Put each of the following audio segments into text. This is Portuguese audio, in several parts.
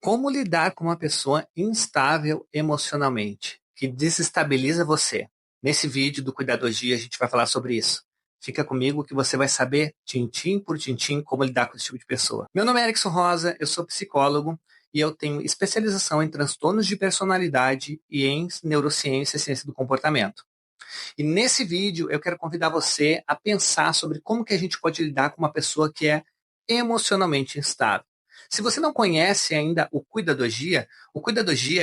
Como lidar com uma pessoa instável emocionalmente, que desestabiliza você? Nesse vídeo do Cuidadogia a gente vai falar sobre isso. Fica comigo que você vai saber, tintim por tintim, como lidar com esse tipo de pessoa. Meu nome é Erickson Rosa, eu sou psicólogo e eu tenho especialização em transtornos de personalidade e em neurociência e ciência do comportamento. E nesse vídeo eu quero convidar você a pensar sobre como que a gente pode lidar com uma pessoa que é emocionalmente instável. Se você não conhece ainda o Cuidadogia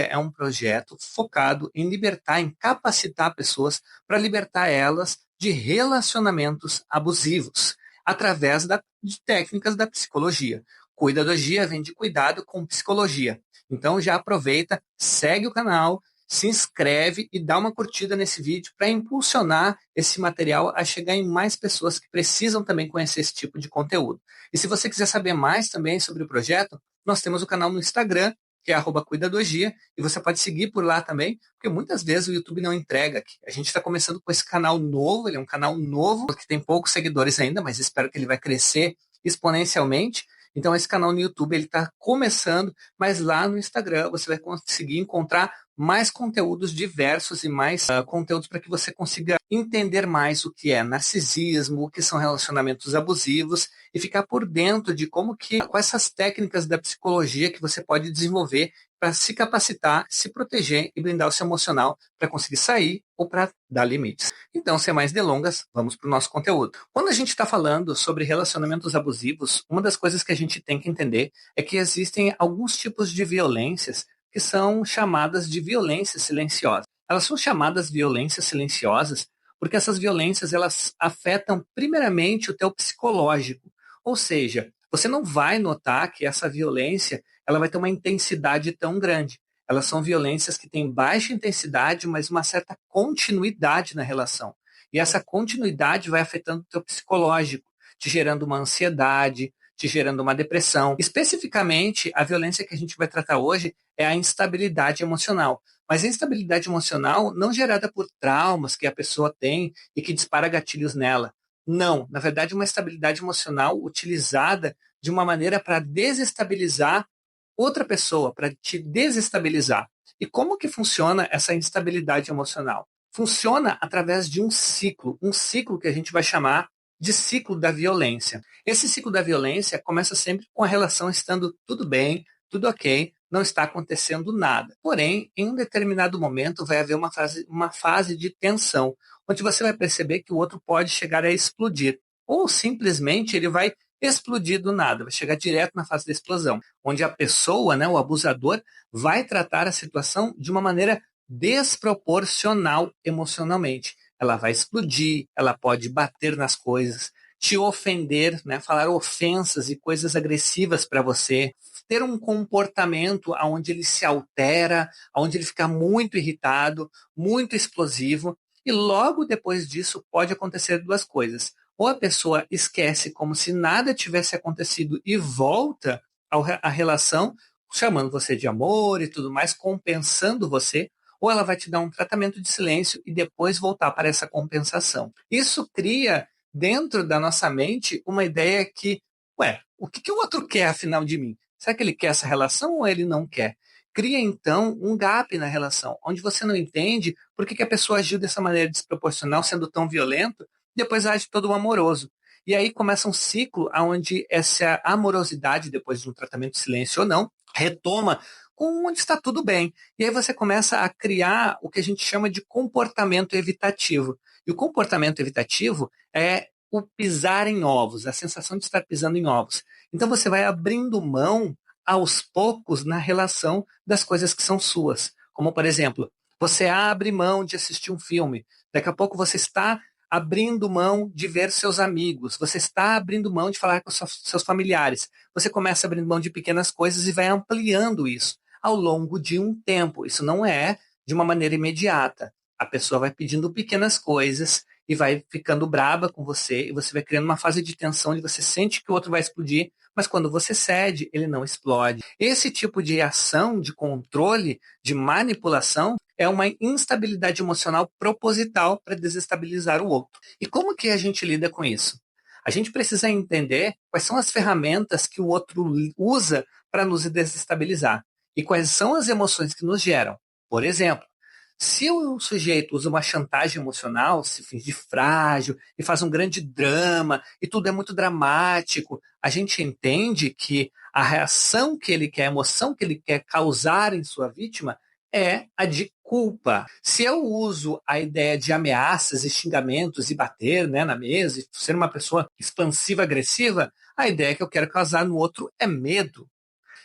é um projeto focado em libertar, em capacitar pessoas para libertar elas de relacionamentos abusivos, através de técnicas da psicologia. Cuidadogia vem de cuidado com psicologia. Então já aproveita, segue o canal, se inscreve e dá uma curtida nesse vídeo para impulsionar esse material a chegar em mais pessoas que precisam também conhecer esse tipo de conteúdo. E se você quiser saber mais também sobre o projeto, nós temos o canal no Instagram, que é @cuidadogia, e você pode seguir por lá também, porque muitas vezes o YouTube não entrega aqui. A gente está começando com esse canal novo, ele é um canal novo, que tem poucos seguidores ainda, mas espero que ele vai crescer exponencialmente. Então esse canal no YouTube ele está começando, mas lá no Instagram você vai conseguir encontrar mais conteúdos diversos e mais conteúdos para que você consiga entender mais o que é narcisismo, o que são relacionamentos abusivos e ficar por dentro de quais essas técnicas da psicologia que você pode desenvolver para se capacitar, se proteger e blindar o seu emocional para conseguir sair ou para dar limites. Então, sem mais delongas, vamos para o nosso conteúdo. Quando a gente está falando sobre relacionamentos abusivos, uma das coisas que a gente tem que entender é que existem alguns tipos de violências que são chamadas de violências silenciosas. Elas são chamadas violências silenciosas porque essas violências elas afetam primeiramente o teu psicológico. Ou seja, você não vai notar que essa violência ela vai ter uma intensidade tão grande. Elas são violências que têm baixa intensidade, mas uma certa continuidade na relação. E essa continuidade vai afetando o teu psicológico, te gerando uma ansiedade, te gerando uma depressão. Especificamente, a violência que a gente vai tratar hoje é a instabilidade emocional. Mas a instabilidade emocional não gerada por traumas que a pessoa tem e que dispara gatilhos nela. Não, na verdade, uma estabilidade emocional utilizada de uma maneira para desestabilizar outra pessoa, para te desestabilizar. E como que funciona essa instabilidade emocional? Funciona através de um ciclo que a gente vai chamar de ciclo da violência. Esse ciclo da violência começa sempre com a relação estando tudo bem, tudo ok, não está acontecendo nada. Porém, em um determinado momento vai haver uma fase de tensão, onde você vai perceber que o outro pode chegar a explodir, ou simplesmente ele vai explodir do nada, vai chegar direto na fase da explosão, onde a pessoa, né, o abusador, vai tratar a situação de uma maneira desproporcional emocionalmente. Ela vai explodir, ela pode bater nas coisas, te ofender, né, falar ofensas e coisas agressivas para você, ter um comportamento onde ele se altera, onde ele fica muito irritado, muito explosivo, e logo depois disso pode acontecer duas coisas. Ou a pessoa esquece como se nada tivesse acontecido e volta à relação, chamando você de amor e tudo mais, compensando você, ou ela vai te dar um tratamento de silêncio e depois voltar para essa compensação. Isso cria dentro da nossa mente uma ideia que, ué, o que o outro quer afinal de mim? Será que ele quer essa relação ou ele não quer? Cria então um gap na relação, onde você não entende por que a pessoa agiu dessa maneira desproporcional, sendo tão violento, depois age todo amoroso. E aí começa um ciclo onde essa amorosidade, depois de um tratamento de silêncio ou não, retoma com onde está tudo bem. E aí você começa a criar o que a gente chama de comportamento evitativo. E o comportamento evitativo é o pisar em ovos, a sensação de estar pisando em ovos. Então você vai abrindo mão aos poucos na relação das coisas que são suas. Como, por exemplo, você abre mão de assistir um filme. Daqui a pouco você está abrindo mão de ver seus amigos, você está abrindo mão de falar com seus familiares. Você começa abrindo mão de pequenas coisas e vai ampliando isso ao longo de um tempo. Isso não é de uma maneira imediata. A pessoa vai pedindo pequenas coisas e vai ficando braba com você, e você vai criando uma fase de tensão onde você sente que o outro vai explodir, mas quando você cede, ele não explode. Esse tipo de ação, de controle, de manipulação, é uma instabilidade emocional proposital para desestabilizar o outro. E como que a gente lida com isso? A gente precisa entender quais são as ferramentas que o outro usa para nos desestabilizar e quais são as emoções que nos geram. Por exemplo, se o sujeito usa uma chantagem emocional, se finge frágil e faz um grande drama e tudo é muito dramático, a gente entende que a reação que ele quer, a emoção que ele quer causar em sua vítima é a de culpa. Se eu uso a ideia de ameaças e xingamentos e bater, né, na mesa e ser uma pessoa expansiva, agressiva, a ideia que eu quero causar no outro é medo.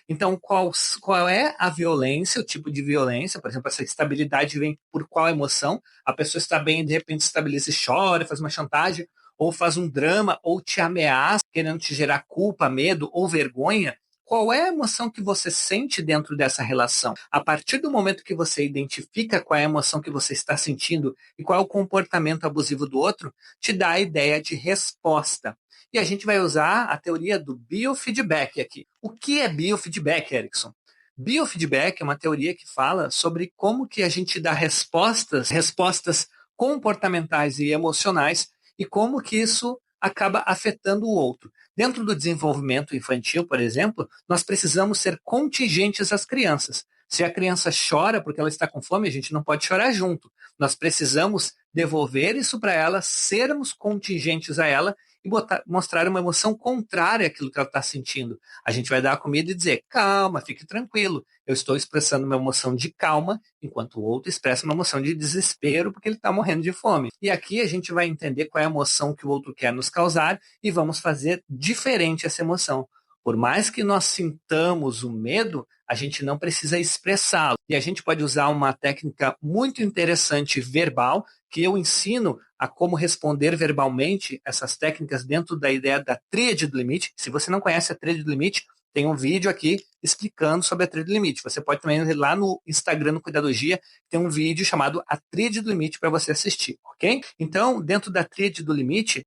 Então, qual é a violência, o tipo de violência? Por exemplo, essa estabilidade vem por qual emoção? A pessoa está bem e de repente estabiliza e chora, faz uma chantagem, ou faz um drama, ou te ameaça, querendo te gerar culpa, medo ou vergonha. Qual é a emoção que você sente dentro dessa relação? A partir do momento que você identifica qual é a emoção que você está sentindo e qual é o comportamento abusivo do outro, te dá a ideia de resposta. E a gente vai usar a teoria do biofeedback aqui. O que é biofeedback, Erickson? Biofeedback é uma teoria que fala sobre como que a gente dá respostas comportamentais e emocionais e como que isso acaba afetando o outro. Dentro do desenvolvimento infantil, por exemplo, nós precisamos ser contingentes às crianças. Se a criança chora porque ela está com fome, a gente não pode chorar junto. Nós precisamos devolver isso para ela, sermos contingentes a ela e mostrar uma emoção contrária àquilo que ela está sentindo. A gente vai dar a comida e dizer, calma, fique tranquilo. Eu estou expressando uma emoção de calma, enquanto o outro expressa uma emoção de desespero porque ele está morrendo de fome. E aqui a gente vai entender qual é a emoção que o outro quer nos causar e vamos fazer diferente essa emoção. Por mais que nós sintamos o medo, a gente não precisa expressá-lo. E a gente pode usar uma técnica muito interessante verbal, que eu ensino a como responder verbalmente essas técnicas dentro da ideia da tríade do limite. Se você não conhece a tríade do limite, tem um vídeo aqui explicando sobre a tríade do limite. Você pode também ir lá no Instagram do Cuidadogia, tem um vídeo chamado A Tríade do Limite para você assistir, ok? Então, dentro da tríade do limite,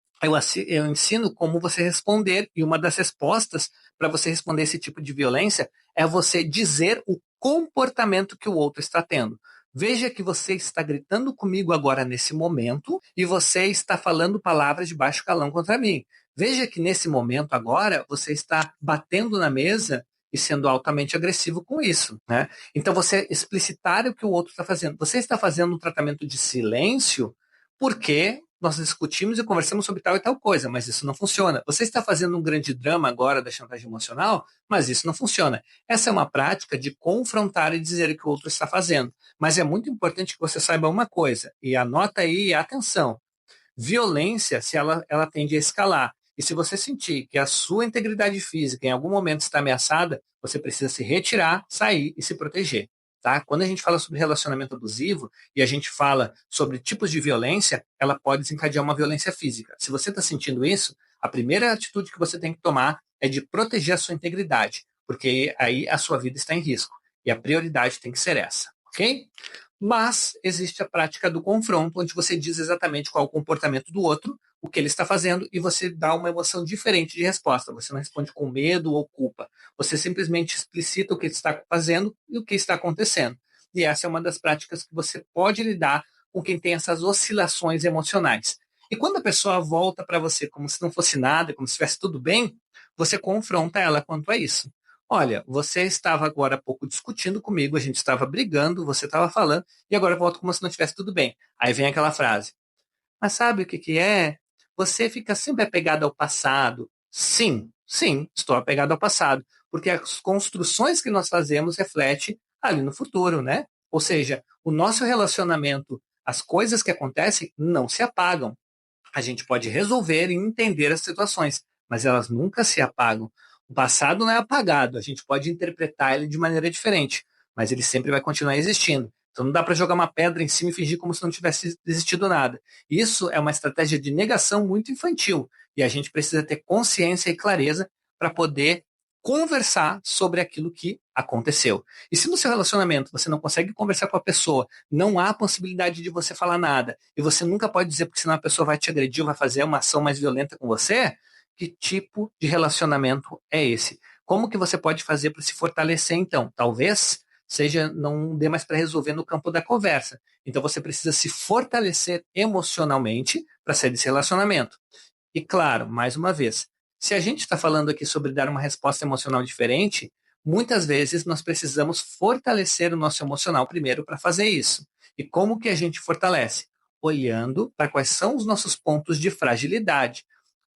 eu ensino como você responder, e uma das respostas para você responder esse tipo de violência é você dizer o comportamento que o outro está tendo. Veja que você está gritando comigo agora nesse momento e você está falando palavras de baixo calão contra mim. Veja que nesse momento agora você está batendo na mesa e sendo altamente agressivo com isso, né? Então você explicitar o que o outro está fazendo. Você está fazendo um tratamento de silêncio porque nós discutimos e conversamos sobre tal e tal coisa, mas isso não funciona. Você está fazendo um grande drama agora da chantagem emocional, mas isso não funciona. Essa é uma prática de confrontar e dizer o que o outro está fazendo. Mas é muito importante que você saiba uma coisa, e anota aí, atenção, violência, se ela tende a escalar. E se você sentir que a sua integridade física em algum momento está ameaçada, você precisa se retirar, sair e se proteger. Tá? Quando a gente fala sobre relacionamento abusivo e a gente fala sobre tipos de violência, ela pode desencadear uma violência física. Se você está sentindo isso, a primeira atitude que você tem que tomar é de proteger a sua integridade, porque aí a sua vida está em risco. E a prioridade tem que ser essa, ok? Mas existe a prática do confronto, onde você diz exatamente qual é o comportamento do outro, o que ele está fazendo, e você dá uma emoção diferente de resposta. Você não responde com medo ou culpa. Você simplesmente explicita o que está fazendo e o que está acontecendo. E essa é uma das práticas que você pode lidar com quem tem essas oscilações emocionais. E quando a pessoa volta para você como se não fosse nada, como se estivesse tudo bem, você confronta ela quanto a isso. Olha, você estava agora há pouco discutindo comigo, a gente estava brigando, você estava falando, e agora volta como se não estivesse tudo bem. Aí vem aquela frase: mas sabe o que que é? Você fica sempre apegado ao passado. Sim, sim, estou apegado ao passado, porque as construções que nós fazemos refletem ali no futuro, né? Ou seja, o nosso relacionamento, as coisas que acontecem não se apagam. A gente pode resolver e entender as situações, mas elas nunca se apagam. O passado não é apagado, a gente pode interpretar ele de maneira diferente, mas ele sempre vai continuar existindo. Então não dá para jogar uma pedra em cima e fingir como se não tivesse existido nada. Isso é uma estratégia de negação muito infantil e a gente precisa ter consciência e clareza para poder conversar sobre aquilo que aconteceu. E se no seu relacionamento você não consegue conversar com a pessoa, não há possibilidade de você falar nada, e você nunca pode dizer porque senão a pessoa vai te agredir ou vai fazer uma ação mais violenta com você, que tipo de relacionamento é esse? Como que você pode fazer para se fortalecer então? Talvez seja não dê mais para resolver no campo da conversa. Então você precisa se fortalecer emocionalmente para sair desse relacionamento. E claro, mais uma vez, se a gente está falando aqui sobre dar uma resposta emocional diferente, muitas vezes nós precisamos fortalecer o nosso emocional primeiro para fazer isso. E como que a gente fortalece? Olhando para quais são os nossos pontos de fragilidade.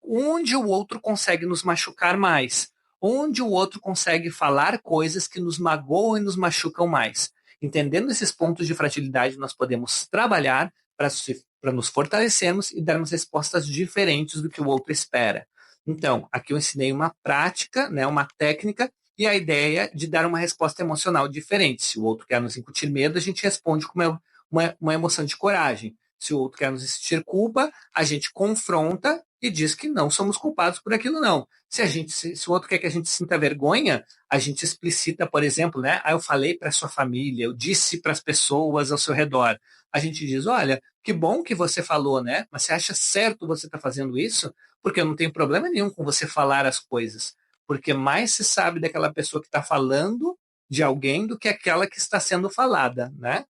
Onde o outro consegue nos machucar mais? Onde o outro consegue falar coisas que nos magoam e nos machucam mais? Entendendo esses pontos de fragilidade, nós podemos trabalhar para nos fortalecermos e darmos respostas diferentes do que o outro espera. Então, aqui eu ensinei uma prática, né, uma técnica e a ideia de dar uma resposta emocional diferente. Se o outro quer nos incutir medo, a gente responde com uma emoção de coragem. Se o outro quer nos insistir culpa, a gente confronta e diz que não somos culpados por aquilo, não. Se o outro quer que a gente sinta vergonha, a gente explicita, por exemplo, né? Eu falei para sua família, eu disse para as pessoas ao seu redor. A gente diz, olha, que bom que você falou, né? Mas você acha certo você estar fazendo isso? Porque eu não tenho problema nenhum com você falar as coisas. Porque mais se sabe daquela pessoa que está falando de alguém do que aquela que está sendo falada, né?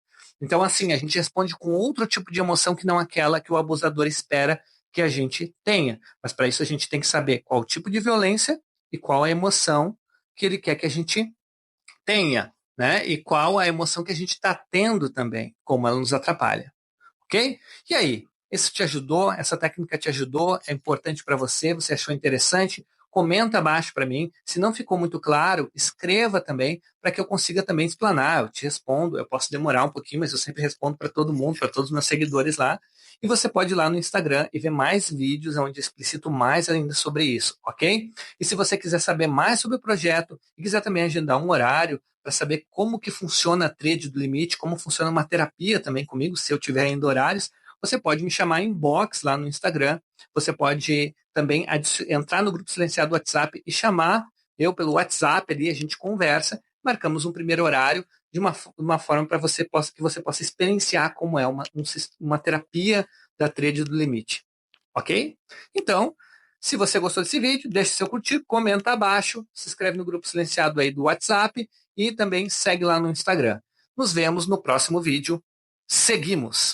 Então, assim, a gente responde com outro tipo de emoção que não aquela que o abusador espera que a gente tenha. Mas para isso a gente tem que saber qual o tipo de violência e qual a emoção que ele quer que a gente tenha, né? E qual a emoção que a gente está tendo também, como ela nos atrapalha, ok? E aí, isso te ajudou? Essa técnica te ajudou? É importante para você? Você achou interessante? Comenta abaixo para mim. Se não ficou muito claro, escreva também para que eu consiga também explanar. Eu te respondo. Eu posso demorar um pouquinho, mas eu sempre respondo para todo mundo, para todos os meus seguidores lá. E você pode ir lá no Instagram e ver mais vídeos onde eu explicito mais ainda sobre isso, ok? E se você quiser saber mais sobre o projeto e quiser também agendar um horário para saber como que funciona a Tríade do Limite, como funciona uma terapia também comigo, se eu tiver ainda horários, você pode me chamar em inbox lá no Instagram. Você pode também entrar no grupo silenciado do WhatsApp e chamar eu pelo WhatsApp ali, a gente conversa, marcamos um primeiro horário de uma forma para que você possa experienciar como é uma terapia da Tríade do Limite. Ok? Então, se você gostou desse vídeo, deixe seu curtir, comenta abaixo, se inscreve no grupo silenciado aí do WhatsApp e também segue lá no Instagram. Nos vemos no próximo vídeo. Seguimos!